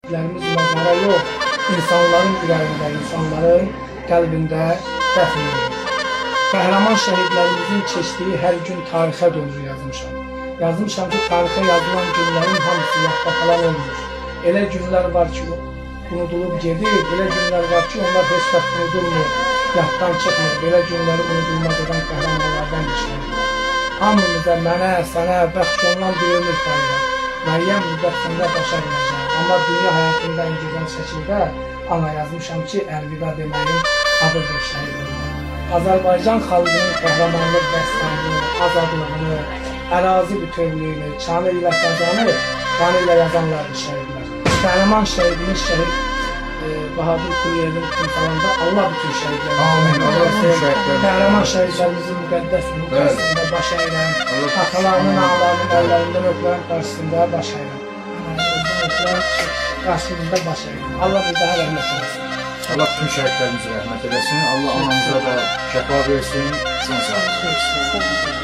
şəhidlərimiz məzara yox, insanların ürəyində, insanların qəlbində dəfn edilir. Qəhrəman şəhidlərimizin keçdiyi hər gün tarixə doğru yazmışam. Yazmışam ki, tarixə yazılan günlərin hamısı yadda qalan olmur. Elə günlər var ki, unudulub gedir, elə günlər var ki, onlar heç vaxt unudulmur, yaddan çıxmır. Belə günləri unudulmaz edən qəhrəmanlardan işləyirlər. Hamımıza, mənə, sənə, bəxş olunan bir ömür paylar. Məryəm müddətində başa biləcəm. Amma dünya həyatında ən gözəl şəkildə ana yazmışam ki, əlvida deməyin adıdır şəhidimdə. Azərbaycan xalqının qəhrəmanlıq dəstanını, azadlığını, ərazi bütövlüyünü, çanı ilə qazanı, qanı ilə yazanlardır şəhidlər. Qəhrəman şəhidimiz şəhid Bahadır Kuliyevin timsalında Allah bütün şəhidlərimizin, qəhrəman şəhidlərimizin müqəddəs qarşısında baş əyirəm, atalarının, ağalarının əllərindən öpülərin qarşısında baş əyirəm. Qarşımızda baş əyirəm. Allah bir daha rəhmət eləsin. Allah bütün şəhidlərimizə rəhmət eləsin. Allah anamıza da şəfa versin. Can sağlığı versin.